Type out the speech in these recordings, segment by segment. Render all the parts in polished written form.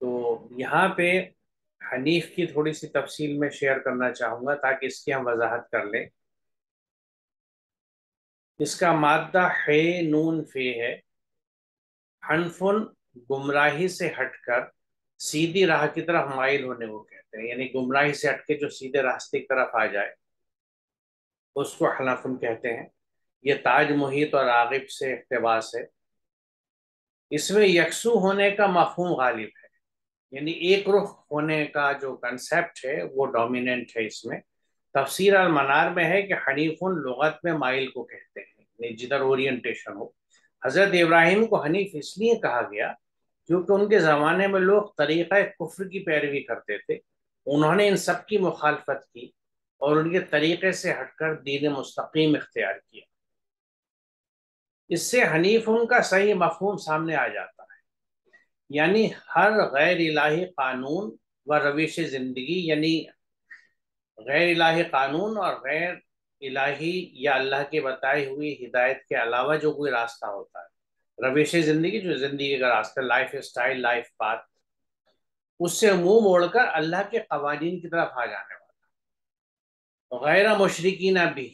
تو یہاں پہ حنیف کی تھوڑی سی تفصیل میں شیئر کرنا چاہوں گا تاکہ اس کی ہم وضاحت کر لیں۔ اس کا مادہ ہے نون فے ہے۔ حنفن گمراہی سے ہٹ کر سیدھی راہ کی طرف مائل ہونے کو کہتے ہیں، یعنی گمراہی سے ہٹ کے جو سیدھے راستے کی طرف آ جائے اس کو حنفن کہتے ہیں۔ یہ تاج محیط اور راغب سے اقتباس ہے۔ اس میں یکسو ہونے کا مفہوم غالب ہے، یعنی ایک رخ ہونے کا جو کنسیپٹ ہے وہ ڈومیننٹ ہے اس میں۔ تفسیر المنار میں ہے کہ حنیف لغت میں مائل کو کہتے ہیں، یعنی جدھر اورینٹیشن ہو۔ حضرت ابراہیم کو حنیف اس لیے کہا گیا کیونکہ ان کے زمانے میں لوگ طریقہ کفر کی پیروی کرتے تھے، انہوں نے ان سب کی مخالفت کی اور ان کے طریقے سے ہٹ کر دین مستقیم اختیار کیا۔ اس سے حنیف ان کا صحیح مفہوم سامنے آ جاتا ہے، یعنی ہر غیر الہی قانون و روش زندگی، یعنی غیر الہی قانون اور غیر الہی یا اللہ کے بتائی ہوئی ہدایت کے علاوہ جو کوئی راستہ ہوتا ہے، روش زندگی جو زندگی کا راستہ، لائف اسٹائل، لائف پاتھ، اس سے منہ موڑ کر اللہ کے قوانین کی طرف آ جانے والا، غیر مشرکین بھی،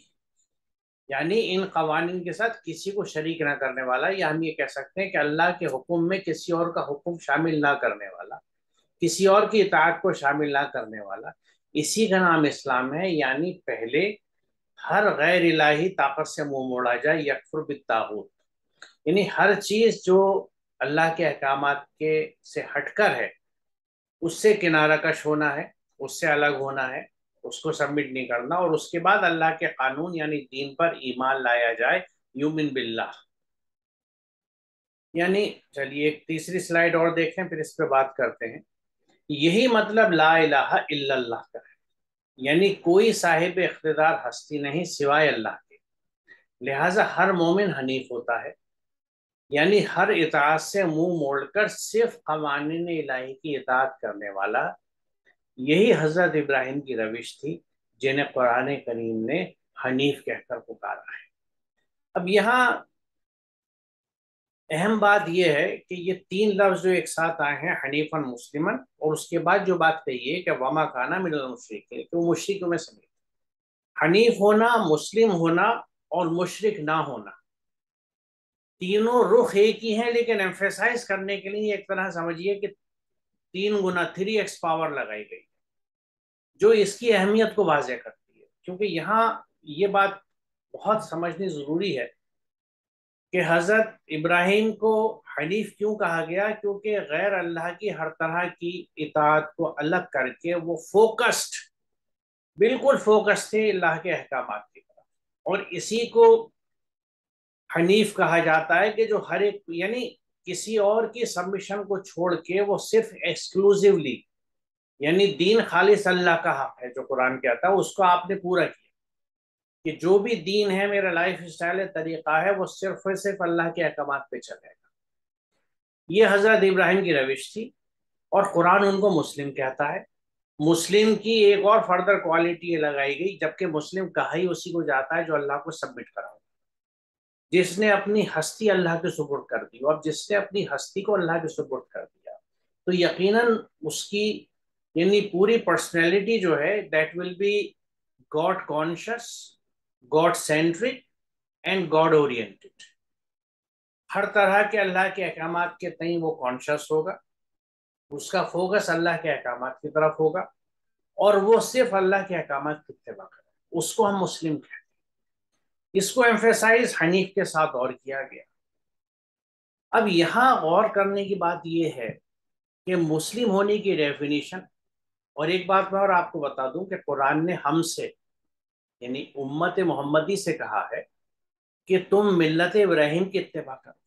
یعنی ان قوانین کے ساتھ کسی کو شریک نہ کرنے والا، یا ہم یہ کہہ سکتے ہیں کہ اللہ کے حکم میں کسی اور کا حکم شامل نہ کرنے والا، کسی اور کی اطاعت کو شامل نہ کرنے والا، اسی کا نام اسلام ہے۔ یعنی پہلے ہر غیر الہی طاقت سے منہ موڑا جائے، یکفر بالطاغوت، یعنی ہر چیز جو اللہ کے احکامات کے سے ہٹ کر ہے اس سے کنارہ کش ہونا ہے، اس سے الگ ہونا ہے، اس کو سبمٹ نہیں کرنا، اور اس کے بعد اللہ کے قانون یعنی دین پر ایمان لایا جائے، یومن باللہ۔ یعنی چلیے ایک تیسری سلائیڈ اور دیکھیں پھر اس پہ بات کرتے ہیں۔ یہی مطلب لا الہ الا اللہ کا ہے، یعنی کوئی صاحب اقتدار ہستی نہیں سوائے اللہ کے، لہٰذا ہر مومن حنیف ہوتا ہے، یعنی ہر اطاعت سے منہ موڑ کر صرف قوانین الہی کی اطاعت کرنے والا۔ یہی حضرت ابراہیم کی روش تھی جنہیں قرآن کریم نے حنیف کہہ کر پکارا ہے۔ اب یہاں اہم بات یہ ہے کہ یہ تین لفظ جو ایک ساتھ آئے ہیں، حنیفاً مسلمن، اور اس کے بعد جو بات کہی ہے کہ وما کانا من المشرکین، کہ وہ مشرکوں میں سے نہیں۔ حنیف ہونا، مسلم ہونا اور مشرک نہ ہونا، تینوں رخ ایک ہی ہیں، لیکن ایمفیسائز کرنے کے لیے ایک طرح سمجھیے کہ 3 گنا 3x پاور لگائی گئی جو اس کی اہمیت کو واضح کرتی ہے، کیونکہ یہاں یہ بات بہت سمجھنی ضروری ہے کہ حضرت ابراہیم کو حنیف کیوں کہا گیا، کیونکہ غیر اللہ کی ہر طرح کی اطاعت کو الگ کر کے وہ فوکسڈ، بالکل فوکس تھے اللہ کے احکامات کی طرف، اور اسی کو حنیف کہا جاتا ہے کہ جو ہر ایک، یعنی کسی اور کی سبمیشن کو چھوڑ کے وہ صرف ایکسکلوزیولی، یعنی دین خالص اللہ کا حق ہے جو قرآن کہتا ہے، اس کو آپ نے پورا کیا، کہ جو بھی دین ہے، میرا لائف اسٹائل ہے، طریقہ ہے، وہ صرف اور صرف اللہ کے احکامات پہ چلے گا۔ یہ حضرت ابراہیم کی روش تھی، اور قرآن ان کو مسلم کہتا ہے۔ مسلم کی ایک اور فردر کوالٹی یہ لگائی گئی، جبکہ مسلم کہا ہی اسی کو جاتا ہے جو اللہ کو سبمٹ کرا، جس نے اپنی ہستی اللہ کے سپرد کر دی، اور جس نے اپنی ہستی کو اللہ کے سپرد کر دیا تو یقیناً اس کی یعنی پوری پرسنالٹی جو ہے that will be God conscious, God centric and God oriented. ہر طرح کے اللہ کے احکامات کے تئیں وہ کانشس ہوگا، اس کا فوکس اللہ کے احکامات کی طرف ہوگا، اور وہ صرف اللہ کے احکامات کی اتباع کرے، اس کو ہم مسلم کہتے ہیں۔ اس کو ایمفیسائز حنیف کے ساتھ اور کیا گیا۔ اب یہاں غور کرنے کی بات یہ ہے کہ مسلم ہونے کی ڈیفینیشن، اور ایک بات میں اور آپ کو بتا دوں کہ قرآن نے ہم سے یعنی امت محمدی سے کہا ہے کہ تم ملت ابراہیم کی اتباع کرو۔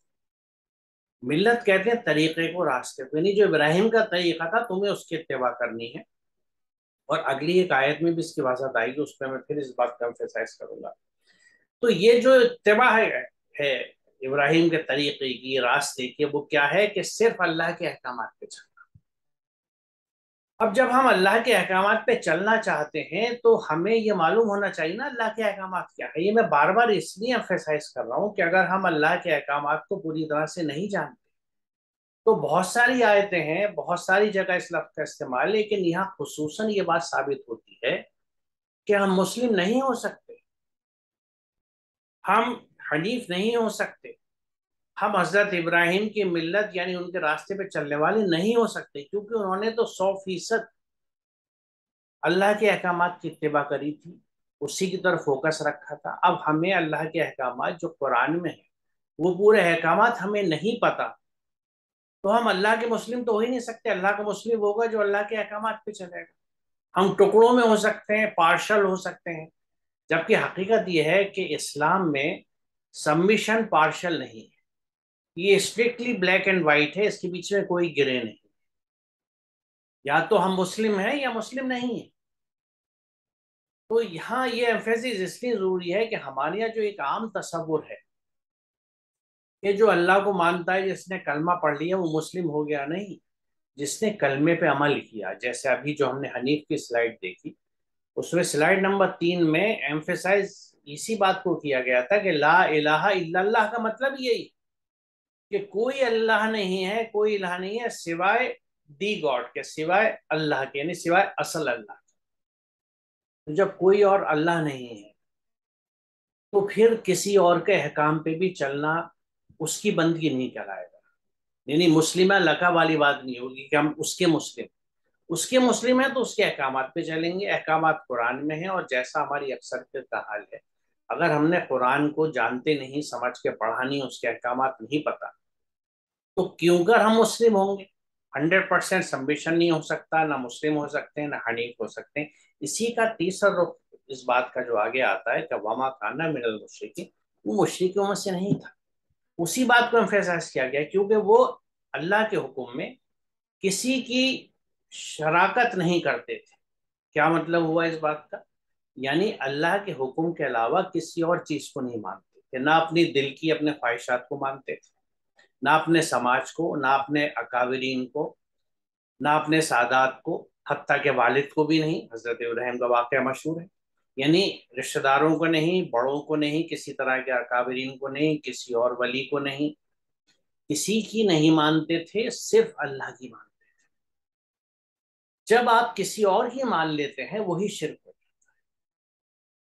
ملت کہتے ہیں طریقے کو، راستے کو، یعنی جو ابراہیم کا طریقہ تھا تمہیں اس کی اتباع کرنی ہے، اور اگلی ایک آیت میں بھی اس کی وضاحت آئے گی، اس پہ میں پھر اس بات کا ایمفیسائز کروں گا۔ تو یہ جو اتباع ہے ابراہیم کے طریقے کی، راستے کی، وہ کیا ہے کہ صرف اللہ کے احکامات پہ چلنا۔ اب جب ہم اللہ کے احکامات پہ چلنا چاہتے ہیں تو ہمیں یہ معلوم ہونا چاہیے نا اللہ کے احکامات کیا ہے۔ یہ میں بار بار اس لیے ایمفیسائز کر رہا ہوں کہ اگر ہم اللہ کے احکامات کو پوری طرح سے نہیں جانتے تو بہت ساری آیتیں ہیں، بہت ساری جگہ اس لفظ کا استعمال، لیکن یہاں خصوصاً یہ بات ثابت ہوتی ہے کہ ہم مسلم نہیں ہو سکتے، ہم حنیف نہیں ہو سکتے، ہم حضرت ابراہیم کی ملت یعنی ان کے راستے پہ چلنے والے نہیں ہو سکتے، کیونکہ انہوں نے تو 100% اللہ کے احکامات کی اتباع کری تھی، اسی کی طرف فوکس رکھا تھا۔ اب ہمیں اللہ کے احکامات جو قرآن میں ہیں وہ پورے احکامات ہمیں نہیں پتہ، تو ہم اللہ کے مسلم تو ہو ہی نہیں سکتے۔ اللہ کا مسلم ہوگا جو اللہ کے احکامات پہ چلے گا۔ ہم ٹکڑوں میں ہو سکتے ہیں، پارشل ہو سکتے ہیں، جبکہ حقیقت یہ ہے کہ اسلام میں سبمیشن پارشل نہیں ہے، یہ اسٹرکٹلی بلیک اینڈ وائٹ ہے، اس کے بیچ میں کوئی گرے نہیں، یا تو ہم مسلم ہیں یا مسلم نہیں ہیں۔ تو یہاں یہ ایمفیسس اس لیے ضروری ہے کہ ہمارے یہاں جو ایک عام تصور ہے کہ جو اللہ کو مانتا ہے، جس نے کلمہ پڑھ لیا وہ مسلم ہو گیا، نہیں، جس نے کلمے پہ عمل کیا، جیسے ابھی جو ہم نے حنیف کی سلائیڈ دیکھی، اس میں سلائیڈ نمبر 3 میں ایمفیسائز اسی بات کو کیا گیا تھا کہ لا الہ الا اللہ کا مطلب یہی کہ کوئی اللہ نہیں ہے، کوئی الہ نہیں ہے سوائے دی گاڈ کے، سوائے اللہ کے، یعنی سوائے اصل اللہ کے۔ تو جب کوئی اور اللہ نہیں ہے تو پھر کسی اور کے احکام پہ بھی چلنا اس کی بندگی نہیں کہلائے گا، یعنی مسلمہ لکا والی بات نہیں ہوگی کہ ہم اس کے مسلم ہیں تو اس کے احکامات پہ چلیں گے۔ احکامات قرآن میں ہیں، اور جیسا ہماری اکثریت کا حال ہے، اگر ہم نے قرآن کو جانتے نہیں، سمجھ کے پڑھا نہیں، اس کے احکامات نہیں پتہ، تو کیوں کر ہم مسلم ہوں گے؟ 100% سمبیشن نہیں ہو سکتا، نہ مسلم ہو سکتے ہیں، نہ حنیف ہو سکتے ہیں۔ اسی کا تیسرا رخ اس بات کا جو آگے آتا ہے کہ وما کان من المشرکین، وہ مشرکوں میں سے نہیں تھا۔ اسی بات کو ایمفیسائز کیا گیا کیونکہ وہ اللہ کے حکم میں کسی کی شراکت نہیں کرتے تھے۔ کیا مطلب ہوا اس بات کا؟ یعنی اللہ کے حکم کے علاوہ کسی اور چیز کو نہیں مانتے تھے، نہ اپنی دل کی اپنے خواہشات کو مانتے تھے، نہ اپنے سماج کو، نہ اپنے اکابرین کو، نہ اپنے سادات کو، حتیٰ کہ والد کو بھی نہیں۔ حضرت ابراہیم کا واقعہ مشہور ہے، یعنی رشتہ داروں کو نہیں، بڑوں کو نہیں، کسی طرح کے اکابرین کو نہیں، کسی اور ولی کو نہیں، کسی کی نہیں مانتے تھے، صرف اللہ کی مانتے تھے۔ جب آپ کسی اور کی مان لیتے ہیں وہی شرک ہوتا ہے۔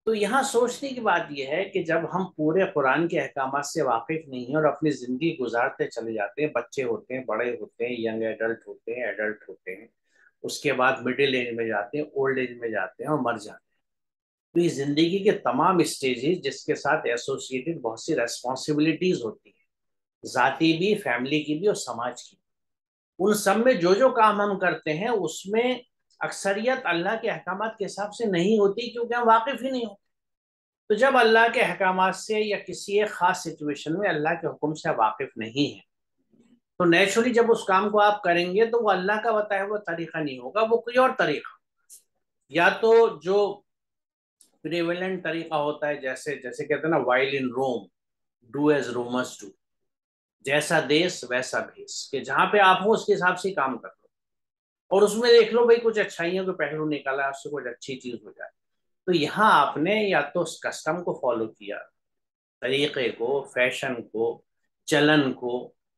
تو یہاں سوچنے کی بات یہ ہے کہ جب ہم پورے قرآن کے احکامات سے واقف نہیں ہیں اور اپنی زندگی گزارتے چلے جاتے ہیں، بچے ہوتے ہیں، بڑے ہوتے ہیں، ینگ ایڈلٹ ہوتے ہیں، ایڈلٹ ہوتے ہیں، اس کے بعد مڈل ایج میں جاتے ہیں، اولڈ ایج میں جاتے ہیں اور مر جاتے ہیں، تو یہ زندگی کے تمام اسٹیجز جس کے ساتھ ایسوسیٹڈ بہت سی ریسپانسبلٹیز ہوتی ہیں، ذاتی بھی، فیملی کی بھی اور سماج کی بھی، ان سب میں جو جو کام ہم کرتے ہیں اس میں اکثریت اللہ کے احکامات کے حساب سے نہیں ہوتی، کیونکہ ہم واقف ہی نہیں ہوتے۔ تو جب اللہ کے احکامات سے یا کسی ایک خاص سچویشن میں اللہ کے حکم سے واقف نہیں ہے تو نیچرلی جب اس کام کو آپ کریں گے تو وہ اللہ کا بتایا ہوا طریقہ نہیں ہوگا، وہ کوئی اور طریقہ، یا تو جو پریویلنٹ طریقہ ہوتا ہے، جیسے جیسے کہتے ہیں نا while in room do as rumours do, جیسا دیس ویسا بھیس، کہ جہاں پہ آپ ہو اس کے حساب سے کام کر لو، اور اس میں دیکھ لو بھائی کچھ اچھائیوں کے پہلو نکالا، اس سے کچھ اچھی چیز ہو جائے۔ تو یہاں آپ نے یا تو اس کسٹم کو فالو کیا، طریقے کو، فیشن کو، چلن کو،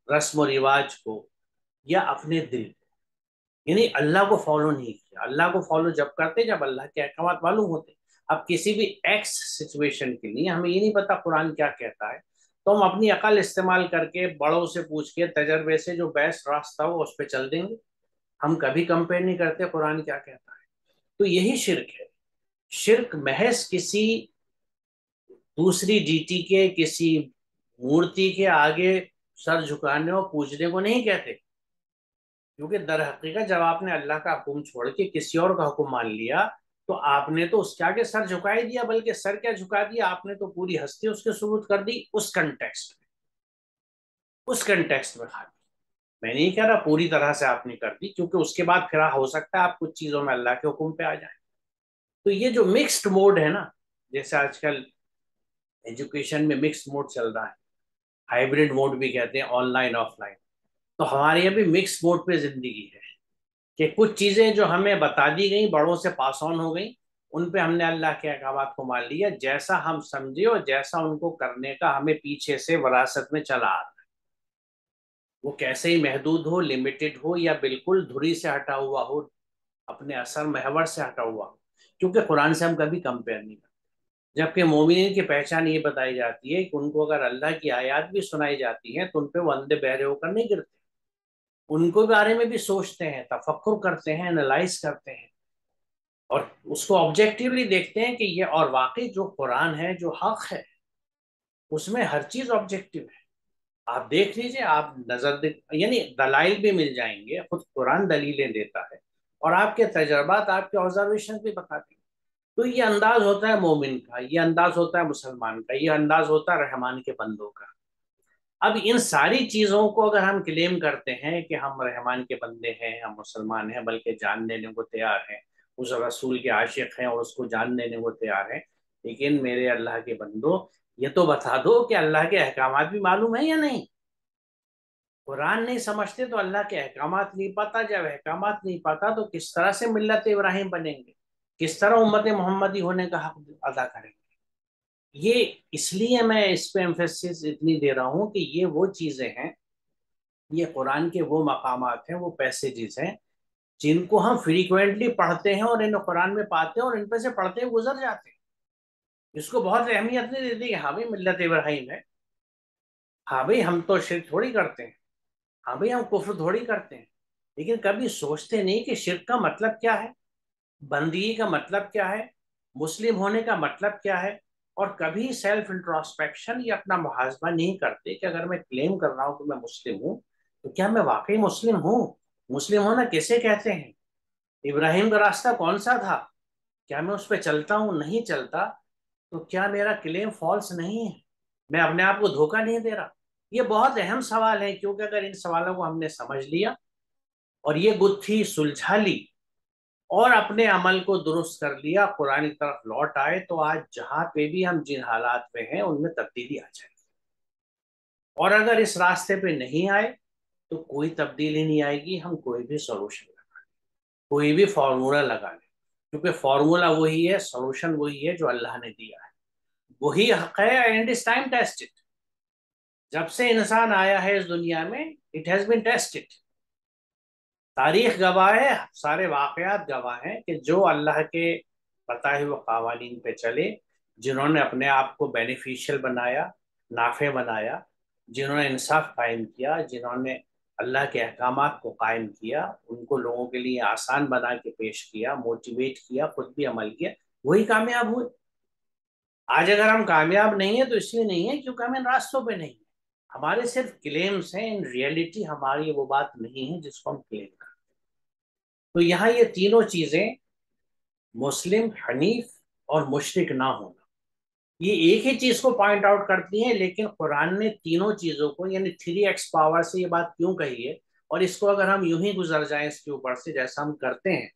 رسم و رواج کو، یا اپنے دل کو، یعنی اللہ کو فالو نہیں کیا۔ اللہ کو فالو جب کرتے جب اللہ کے احکامات معلوم ہوتے۔ اب کسی بھی ایکس سچویشن کے لیے ہمیں یہ نہیں پتا قرآن کیا کہتا ہے، تو ہم اپنی عقل استعمال کر کے، بڑوں سے پوچھ کے، تجربے سے جو بیسٹ راستہ ہو اس پہ چل دیں گے، ہم کبھی کمپیئر نہیں کرتے قرآن کیا کہتا ہے۔ تو یہی شرک ہے۔ شرک محض کسی دوسری ڈیٹی کے، کسی مورتی کے آگے سر جھکانے اور پوجنے کو نہیں کہتے، کیونکہ در حقیقت جب آپ نے اللہ کا حکم چھوڑ کے کسی اور کا حکم مان لیا تو آپ نے تو اس کے آگے سر جھکا ہی دیا، بلکہ سر کیا جھکا دیا، آپ نے تو پوری ہستی اس کے ثبوت کر دی، اس کنٹیکسٹ میں خالی۔ میں نہیں کہہ رہا پوری طرح سے آپ نے کر دی، کیونکہ اس کے بعد پھر ہو سکتا ہے آپ کچھ چیزوں میں اللہ کے حکم پہ آ جائیں۔ تو یہ جو مکسڈ موڈ ہے نا، جیسے آج کل ایجوکیشن میں مکسڈ موڈ چل رہا ہے، ہائیبرڈ موڈ بھی کہتے ہیں، آن لائن آف لائن، تو ہمارے یہاں بھی مکس موڈ پہ زندگی ہے کہ کچھ چیزیں جو ہمیں بتا دی گئیں، بڑوں سے پاس آن ہو گئیں، ان پہ ہم نے اللہ کے احکامات کو مان لیا، جیسا ہم سمجھے اور جیسا ان کو کرنے کا ہمیں پیچھے سے وراثت میں چلا آتا ہے وہ کیسے ہی محدود ہو، لمیٹڈ ہو، یا بالکل دھری سے ہٹا ہوا ہو، اپنے اثر محور سے ہٹا ہوا ہو، کیونکہ قرآن سے ہم کبھی کمپیئر نہیں کرتے۔ جبکہ مومنین کی پہچان یہ بتائی جاتی ہے کہ ان کو اگر اللہ کی آیات بھی سنائی جاتی ہیں تو ان پہ وہ اندھے بہرے ہو کر نہیں گرتے، ان کو بارے میں بھی سوچتے ہیں، تفکر کرتے ہیں، انالائز کرتے ہیں، اور اس کو آبجیکٹیولی دیکھتے ہیں کہ یہ اور واقعی جو قرآن ہے، جو حق ہے، اس میں ہر چیز آبجیکٹیو ہے۔ آپ دیکھ لیجئے، آپ یعنی دلائل بھی مل جائیں گے، خود قرآن دلیلیں دیتا ہے، اور آپ کے تجربات، آپ کے آبزرویشن بھی بتاتے ہیں۔ تو یہ انداز ہوتا ہے مومن کا، یہ انداز ہوتا ہے مسلمان کا، یہ انداز ہوتا ہے رحمان کے بندوں کا۔ اب ان ساری چیزوں کو اگر ہم کلیم کرتے ہیں کہ ہم رحمان کے بندے ہیں، ہم مسلمان ہیں، بلکہ جان دینے کو تیار ہیں، اس رسول کے عاشق ہیں اور اس کو جان دینے کو تیار ہیں، لیکن میرے اللہ کے بندو، یہ تو بتا دو کہ اللہ کے احکامات بھی معلوم ہیں یا نہیں؟ قرآن نہیں سمجھتے تو اللہ کے احکامات نہیں پتا، جب احکامات نہیں پتا تو کس طرح سے ملت ابراہیم بنیں گے، کس طرح امت محمدی ہونے کا حق ادا کریں گے؟ یہ اس لیے میں اس پہ ایمفیسس اتنی دے رہا ہوں کہ یہ وہ چیزیں ہیں، یہ قرآن کے وہ مقامات ہیں، وہ پیسیجز ہیں جن کو ہم فریکوینٹلی پڑھتے ہیں اور ان قرآن میں پاتے ہیں، اور ان پہ سے پڑھتے ہیں گزر جاتے ہیں، اس کو بہت اہمیت نہیں دیتی کہ ہاں بھائی ملت ابراہیم ہے، ہاں بھائی ہم تو شرک تھوڑی کرتے ہیں، ہاں بھائی ہم کفر تھوڑی کرتے ہیں، لیکن کبھی سوچتے نہیں کہ شرک کا مطلب کیا ہے، بندگی کا مطلب کیا ہے، مسلم ہونے کا مطلب کیا ہے، اور کبھی سیلف انٹروسپیکشن یا اپنا محاسبہ نہیں کرتے کہ اگر میں کلیم کر رہا ہوں کہ میں مسلم ہوں تو کیا میں واقعی مسلم ہوں؟ مسلم ہونا کیسے کہتے ہیں؟ ابراہیم کا راستہ کون سا تھا؟ کیا میں اس پہ چلتا ہوں؟ نہیں چلتا تو کیا میرا کلیم فالس نہیں ہے؟ میں اپنے آپ کو دھوکہ نہیں دے رہا؟ یہ بہت اہم سوال ہے، کیونکہ اگر ان سوالوں کو ہم نے سمجھ لیا اور یہ گتھی سلجھا لی اور اپنے عمل کو درست کر لیا، قرآن کی طرف لوٹ آئے، تو آج جہاں پہ بھی ہم جن حالات میں ہیں ان میں تبدیلی آ جائے گی۔ اور اگر اس راستے پہ نہیں آئے تو کوئی تبدیلی نہیں آئے گی، ہم کوئی بھی سولوشن لگا لیں، کوئی بھی فارمولا لگا لیں، کیونکہ فارمولا وہی ہے، سولوشن وہی ہے جو اللہ نے دیا ہے، وہی حق ہے، اینڈ اس ٹائم ٹیسٹڈ۔ جب سے انسان آیا ہے اس دنیا میں، اٹ ہیز بین ٹیسٹڈ۔ تاریخ گواہ ہے، سارے واقعات گواہ ہیں کہ جو اللہ کے بتائے ہوئے قوانین پہ چلے، جنہوں نے اپنے آپ کو بینیفیشل بنایا، نافع بنایا، جنہوں نے انصاف قائم کیا، جنہوں نے اللہ کے احکامات کو قائم کیا، ان کو لوگوں کے لیے آسان بنا کے پیش کیا، موٹیویٹ کیا، خود بھی عمل کیا، وہی کامیاب ہوئے۔ آج اگر ہم کامیاب نہیں ہیں تو اس لیے نہیں ہے کیونکہ ہم ان راستوں پہ نہیں ہیں، ہمارے صرف کلیمز ہیں، ان ریئلٹی ہماری وہ بات نہیں ہے جس کو ہم کلیم کریں۔ تو یہاں یہ تینوں چیزیں، مسلم، حنیف اور مشرک نہ ہونا، یہ ایک ہی چیز کو پوائنٹ آؤٹ کرتی ہیں، لیکن قرآن نے تینوں چیزوں کو، یعنی 3x پاور سے یہ بات کیوں کہی ہے، اور اس کو اگر ہم یوں ہی گزر جائیں اس کے اوپر سے جیسا ہم کرتے ہیں،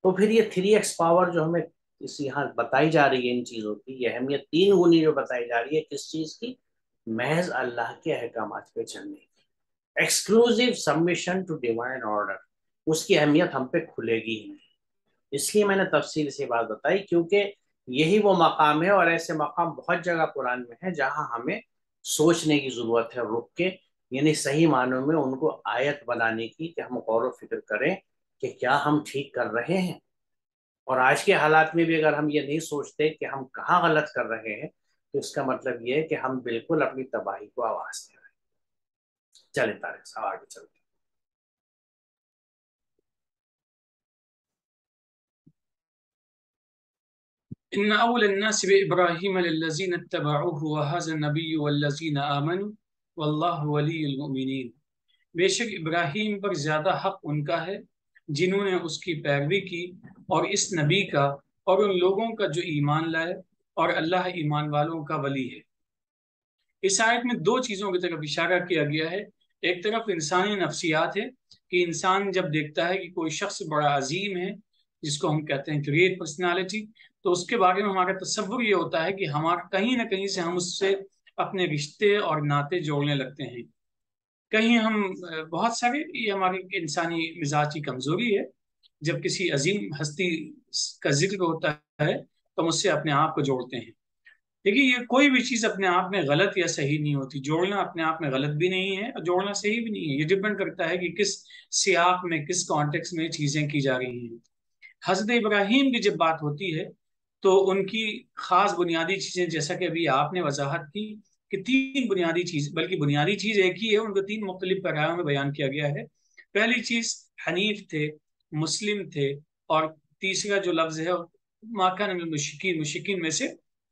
تو پھر یہ 3x پاور جو ہمیں اس یہاں بتائی جا رہی ہے ان چیزوں کی، یہ اہمیت تین گنی جو بتائی جا رہی ہے، کس چیز کی؟ محض اللہ کے احکامات پہ چلنے کی، exclusive submission to divine order, اس کی اہمیت ہم پہ کھلے گی ہی نہیں۔ اس لیے میں نے تفصیل سے بات بتائی، کیونکہ یہی وہ مقام ہے، اور ایسے مقام بہت جگہ قرآن میں ہے جہاں ہمیں سوچنے کی ضرورت ہے، رک کے، یعنی صحیح معنوں میں ان کو آیت بنانے کی، کہ ہم غور و فکر کریں کہ کیا ہم ٹھیک کر رہے ہیں۔ اور آج کے حالات میں بھی اگر ہم یہ نہیں سوچتے کہ ہم کہاں غلط کر رہے ہیں، تو اس کا مطلب یہ ہے کہ ہم بالکل اپنی تباہی کو آواز دے رہے ہیں۔ چلیں طارق صاحب آگے چلتے ہیں۔ ان اول الناس بابراہیم للذین اتبعوه وهذا النبی والذین آمنوا واللہ ولی المؤمنین۔ بے شک ابراہیم پر زیادہ حق ان کا ہے جنہوں نے اس کی پیروی کی، اور اس نبی کا، اور ان لوگوں کا جو ایمان لائے، اور اللہ ایمان والوں کا ولی ہے۔ اس آیت میں دو چیزوں کی طرف اشارہ کیا گیا ہے۔ ایک طرف انسانی نفسیات ہے کہ انسان جب دیکھتا ہے کہ کوئی شخص بڑا عظیم ہے، جس کو ہم کہتے ہیں گریٹ پرسنالٹی، تو اس کے بارے میں ہمارا تصور یہ ہوتا ہے کہ ہمارا کہیں نہ کہیں سے ہم اس سے اپنے رشتے اور ناطے جوڑنے لگتے ہیں۔ کہیں ہم بہت سارے، یہ ہماری انسانی مزاج کی کمزوری ہے، جب کسی عظیم ہستی کا ذکر ہوتا ہے تو ہم اس سے اپنے آپ کو جوڑتے ہیں۔ دیکھیے یہ کوئی بھی چیز اپنے آپ میں غلط یا صحیح نہیں ہوتی، جوڑنا اپنے آپ میں غلط بھی نہیں ہے اور جوڑنا صحیح بھی نہیں ہے، یہ ڈپینڈ کرتا ہے کہ کس سیاق میں، کس کانٹیکس میں چیزیں کی جا رہی ہیں۔ حضرت ابراہیم کی جب بات ہوتی ہے تو ان کی خاص بنیادی چیزیں، جیسا کہ ابھی آپ نے وضاحت کی کہ تین بنیادی چیز، بلکہ بنیادی چیز ایک ہی ہے، ان کو تین مختلف پیراوں میں بیان کیا گیا ہے۔ پہلی چیز حنیف تھے، مسلم تھے، اور تیسرا جو لفظ ہے ما کان من المشرکین، مشرکین میں سے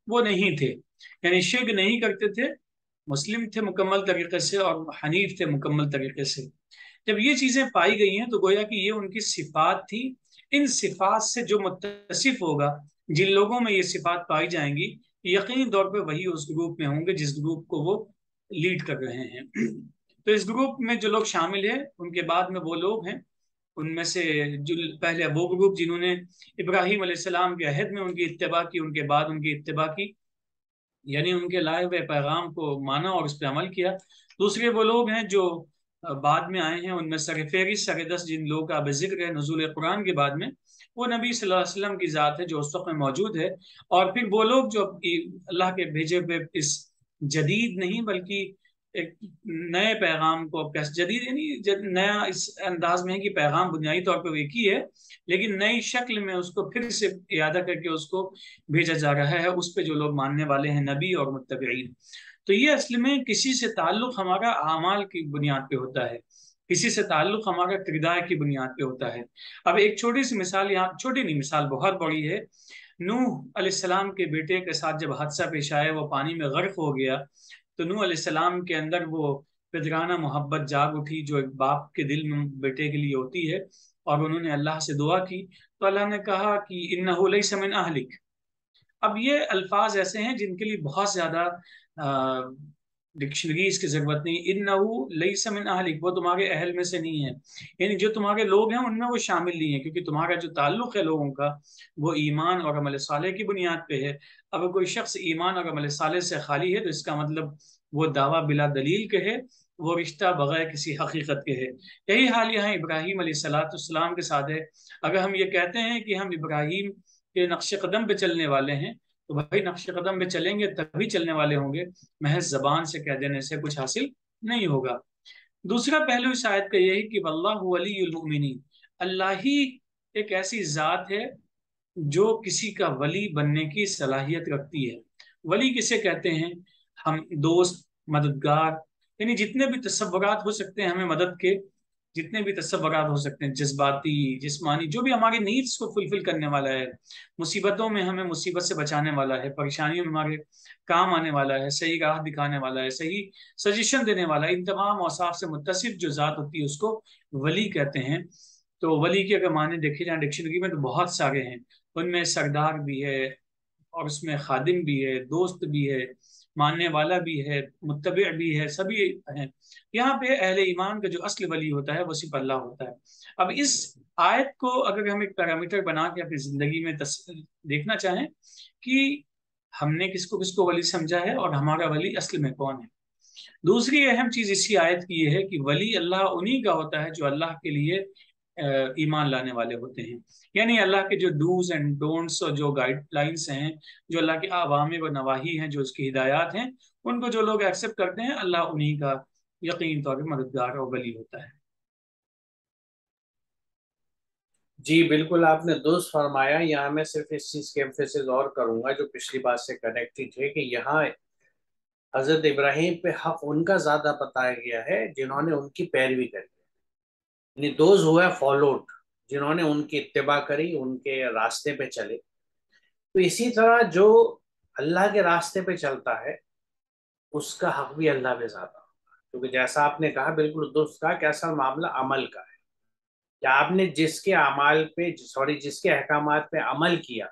وہ نہیں تھے، یعنی شرک نہیں کرتے تھے، مسلم تھے مکمل طریقے سے، اور حنیف تھے مکمل طریقے سے۔ جب یہ چیزیں پائی گئی ہیں تو گویا کہ یہ ان کی صفات تھی۔ ان صفات سے جو متصف ہوگا، جن لوگوں میں یہ صفات پائی جائیں گی، یقینی طور پہ وہی اس گروپ میں ہوں گے جس گروپ کو وہ لیڈ کر رہے ہیں۔ تو اس گروپ میں جو لوگ شامل ہیں، ان کے بعد میں وہ لوگ ہیں، ان میں سے جو پہلے وہ گروپ جنہوں نے ابراہیم علیہ السلام کے عہد میں ان کی اتباع کی، ان کے بعد ان کی اتباع کی، یعنی ان کے لائے ہوئے پیغام کو مانا اور اس پہ عمل کیا۔ دوسرے وہ لوگ ہیں جو بعد میں آئے ہیں، ان میں سر فہرست سر دست جن لوگوں کا ذکر ہے نزول قرآن کے بعد میں، وہ نبی صلی اللہ علیہ وسلم کی ذات ہے جو اس وقت میں موجود ہے۔ اور پھر وہ لوگ جو اللہ کے بھیجے ہوئے اس جدید نہیں بلکہ ایک نئے پیغام کو، جدید یعنی نیا اس انداز میں ہے کہ پیغام بنیادی طور پہ ایک ہی ہے، لیکن نئی شکل میں اس کو پھر سے اعادہ کر کے اس کو بھیجا جا رہا ہے، اس پہ جو لوگ ماننے والے ہیں نبی اور متبعین۔ تو یہ اصل میں کسی سے تعلق ہمارا اعمال کی بنیاد پہ ہوتا ہے، کسی سے تعلق ہمارا کردار کی بنیاد پہ ہوتا ہے۔ اب ایک چھوٹی سی مثال، یہاں چھوٹی نہیں، مثال بہت بڑی ہے۔ نوح علیہ السلام کے بیٹے کے ساتھ جب حادثہ پیش آیا، وہ پانی میں غرق ہو گیا، تو نوح علیہ السلام کے اندر وہ پدرانہ محبت جاگ اٹھی جو ایک باپ کے دل میں بیٹے کے لیے ہوتی ہے، اور انہوں نے اللہ سے دعا کی، تو اللہ نے کہا کہ انہ لیس من اہلک۔ اب یہ الفاظ ایسے ہیں جن کے لیے بہت زیادہ ڈکشنریز کی ضرورت نہیں۔ انہو لیس من اہلک، وہ تمہارے اہل میں سے نہیں ہے، یعنی جو تمہارے لوگ ہیں ان میں وہ شامل نہیں ہے، کیونکہ تمہارا جو تعلق ہے لوگوں کا وہ ایمان اور عمل صالح کی بنیاد پہ ہے۔ اگر کوئی شخص ایمان اور عمل صالح سے خالی ہے تو اس کا مطلب وہ دعویٰ بلا دلیل کے ہے، وہ رشتہ بغیر کسی حقیقت کے ہے۔ یہی حال یہاں ابراہیم علیہ السلام کے ساتھ ہے۔ اگر ہم یہ کہتے ہیں کہ ہم ابراہیم کے نقش قدم پہ چلنے والے ہیں، تو بھائی نقش قدم پہ چلیں گے تبھی چلنے والے ہوں گے، محض زبان سے کہہ دینے سے کچھ حاصل نہیں ہوگا۔ دوسرا پہلو اس آیت کا یہ ہے کہ واللہ ولی المؤمنین، اللہ ہی ایک ایسی ذات ہے جو کسی کا ولی بننے کی صلاحیت رکھتی ہے۔ ولی کسے کہتے ہیں؟ ہم دوست، مددگار، یعنی جتنے بھی تصورات ہو سکتے ہیں ہمیں مدد کے، جتنے بھی تصورات ہو سکتے ہیں جذباتی، جسمانی، جو بھی ہماری نیڈس کو فلفل کرنے والا ہے، مصیبتوں میں ہمیں مصیبت سے بچانے والا ہے، پریشانیوں میں ہمارے کام آنے والا ہے، صحیح راہ دکھانے والا ہے، صحیح سجیشن دینے والا ہے، ان تمام اوصاف سے متصف جو ذات ہوتی ہے اس کو ولی کہتے ہیں۔ تو ولی کے اگر معنی دیکھے جائیں ڈکشنری میں تو بہت سارے ہیں، ان میں سردار بھی ہے، اور اس میں خادم بھی ہے، دوست بھی ہے، ماننے والا بھی ہے، متبع بھی ہے، سبھی ہیں۔ یہاں پہ اہل ایمان کا جو اصل ولی ہوتا ہے وہ صرف اللہ ہوتا ہے۔ اب اس آیت کو اگر ہم ایک پیرامیٹر بنا کے اپنی زندگی میں دیکھنا چاہیں کہ ہم نے کس کو ولی سمجھا ہے اور ہمارا ولی اصل میں کون ہے۔ دوسری اہم چیز اسی آیت کی یہ ہے کہ ولی اللہ انہی کا ہوتا ہے جو اللہ کے لیے ایمان لانے والے ہوتے ہیں، یعنی اللہ کے جو ڈوز اینڈ ڈونٹس اور جو گائیڈ لائنس ہیں، جو اللہ کے عوامر و نواہی ہیں، جو اس کی ہدایات ہیں، ان کو جو لوگ ایکسیپٹ کرتے ہیں، اللہ انہی کا یقین طور پہ مددگار اور ولی ہوتا ہے۔ جی بالکل آپ نے درست فرمایا۔ یہاں میں صرف اس چیز کے ایمفیسس اور کروں گا جو پچھلی بات سے کنیکٹڈ ہے، کہ یہاں حضرت ابراہیم پہ حق ان کا زیادہ بتایا گیا ہے جنہوں نے ان کی پیروی کری، یعنی دوز ہوئے فالوڈ، جنہوں نے ان کی اتباع کری، ان کے راستے پہ چلے۔ تو اسی طرح جو اللہ کے راستے پہ چلتا ہے اس کا حق بھی اللہ پہ زیادہ ہوگا، کیونکہ جیسا آپ نے کہا بالکل درست کہا کہ اصل معاملہ عمل کا ہے، کہ آپ نے جس کے اعمال پہ جس کے احکامات پہ عمل کیا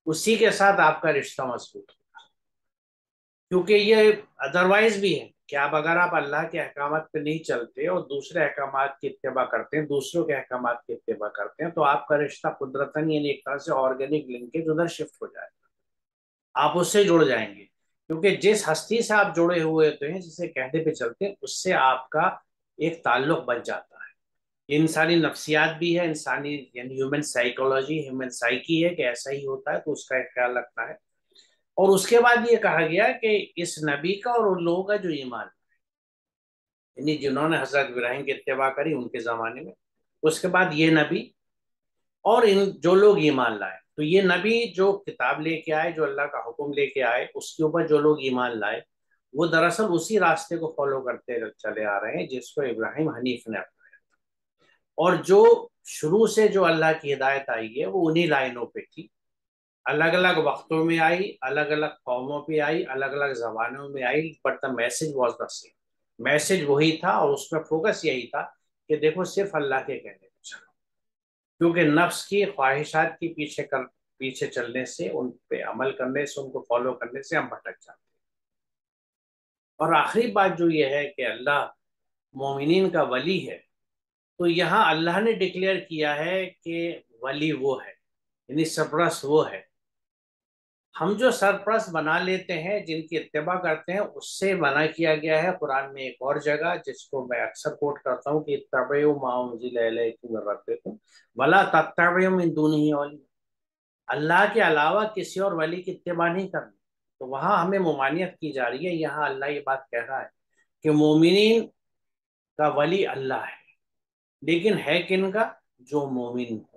اسی کے ساتھ آپ کا رشتہ مضبوط ہوگا۔ کیونکہ یہ ادروائز بھی ہے کہ اگر آپ اللہ کے احکامات پہ نہیں چلتے اور دوسرے احکامات کی اتباع کرتے ہیں، دوسروں کے احکامات کی اتباع کرتے ہیں، تو آپ کا رشتہ قدرتاً یعنی ایک طرح سے آرگینک لنکیج ادھر شفٹ ہو جائے گا، آپ اس سے جڑ جائیں گے، کیونکہ جس ہستی سے آپ جڑے ہوئے ہوتے ہیں، جسے کہنے پہ چلتے ہیں، اس سے آپ کا ایک تعلق بن جاتا ہے۔ یہ انسانی نفسیات بھی ہے، انسانی یعنی ہیومن سائیکولوجی، ہیومن سائیکی ہے کہ ایسا ہی ہوتا ہے، تو اس کا ایک خیال رکھنا ہے۔ اور اس کے بعد یہ کہا گیا کہ اس نبی کا اور ان لوگوں کا جو ایمان، یعنی جنہوں نے حضرت ابراہیم کی اتباع کری ان کے زمانے میں، اس کے بعد یہ نبی اور ان جو لوگ ایمان لائے، تو یہ نبی جو کتاب لے کے آئے، جو اللہ کا حکم لے کے آئے، اس کے اوپر جو لوگ ایمان لائے، وہ دراصل اسی راستے کو فالو کرتے چلے آ رہے ہیں جس کو ابراہیم حنیف نے اپنایا، اور جو شروع سے جو اللہ کی ہدایت آئی ہے وہ انہی لائنوں پہ تھی، الگ الگ وقتوں میں آئی، الگ الگ قوموں پہ آئی، الگ الگ زبانوں میں آئی، but the message was the same, message وہی تھا، اور اس میں فوکس یہی تھا کہ دیکھو صرف اللہ کے کہنے پہ چلو، کیونکہ نفس کی خواہشات کی پیچھے چلنے سے، ان پہ عمل کرنے سے، ان کو فالو کرنے سے ہم بھٹک جاتے ہیں۔ اور آخری بات جو یہ ہے کہ اللہ مومنین کا ولی ہے، تو یہاں اللہ نے ڈکلیئر کیا ہے کہ ولی وہ ہے، یعنی سرپرست وہ ہے۔ ہم جو سرپرست بنا لیتے ہیں، جن کی اتباع کرتے ہیں، اس سے منع کیا گیا ہے قرآن میں ایک اور جگہ، جس کو میں اکثر کوٹ کرتا ہوں کہ اتبعوا ما انزل الیکم من ربکم ولا تتبعوا من دونہ اولیاء، اللہ کے علاوہ کسی اور ولی کی اتباع نہیں کرنی۔ تو وہاں ہمیں ممانعت کی جا رہی ہے، یہاں اللہ یہ بات کہہ رہا ہے کہ مومنین کا ولی اللہ ہے، لیکن ہے کن کا؟ جو مومن ہو،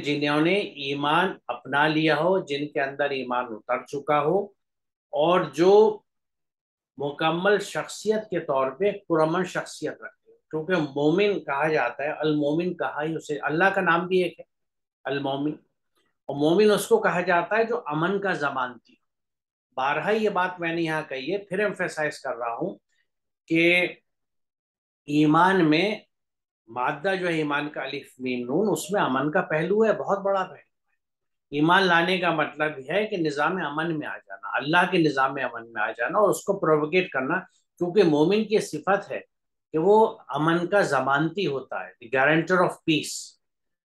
جنہوں نے ایمان اپنا لیا ہو، جن کے اندر ایمان اتر چکا ہو، اور جو مکمل شخصیت کے طور پہ پرامن شخصیت رکھتے ہو، کیونکہ مومن کہا جاتا ہے، المومن کہا ہی اسے، اللہ کا نام بھی ایک ہے المومن، اور مومن اس کو کہا جاتا ہے جو امن کا ضمانتی ہو۔ بارہا یہ بات میں نے یہاں کہی ہے، پھر ایمفیسائز کر رہا ہوں کہ ایمان میں مادہ جو ہے ایمان کا الف میم نون، اس میں امن کا پہلو ہے، بہت بڑا پہلو۔ ایمان لانے کا مطلب ہے کہ نظام امن میں آ جانا، اللہ کے نظام امن میں آ جانا، اور اس کو پروپیگیٹ کرنا، کیونکہ مومن کی صفت ہے کہ وہ امن کا ضمانتی ہوتا ہے، گارنٹر آف پیس۔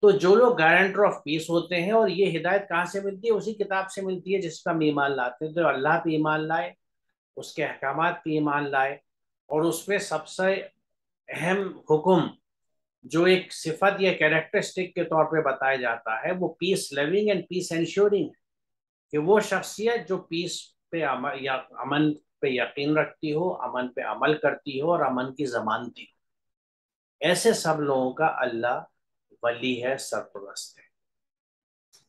تو جو لوگ گارنٹر آف پیس ہوتے ہیں، اور یہ ہدایت کہاں سے ملتی ہے؟ اسی کتاب سے ملتی ہے جس کا ہم ایمان لاتے ہیں، تو اللہ پہ ایمان لائے، اس کے احکامات پہ ایمان لائے، اور اس میں سب سے اہم حکم جو ایک صفت یا کیریکٹرسٹک کے طور پہ بتایا جاتا ہے، وہ پیس لیونگ اینڈ پیس انشورنگ ہے، کہ وہ شخصیت جو پیس پہ عمل یا امن پہ یقین رکھتی ہو، امن پہ عمل کرتی ہو، اور امن کی ضمانتی ہو، ایسے سب لوگوں کا اللہ ولی ہے، سرپرست ہے۔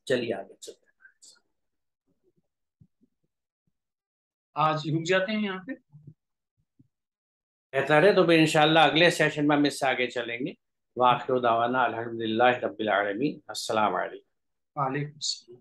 چلیے آگے چلتے ہیں۔ آج رک جاتے ہیں یہاں پہ۔ بہتر ہے، تو پھر انشاءاللہ اگلے سیشن میں ہم اس سے آگے چلیں گے۔ وآخر دعوانا الحمدللہ رب العالمین، السلام علیکم۔ وعلیکم السلام۔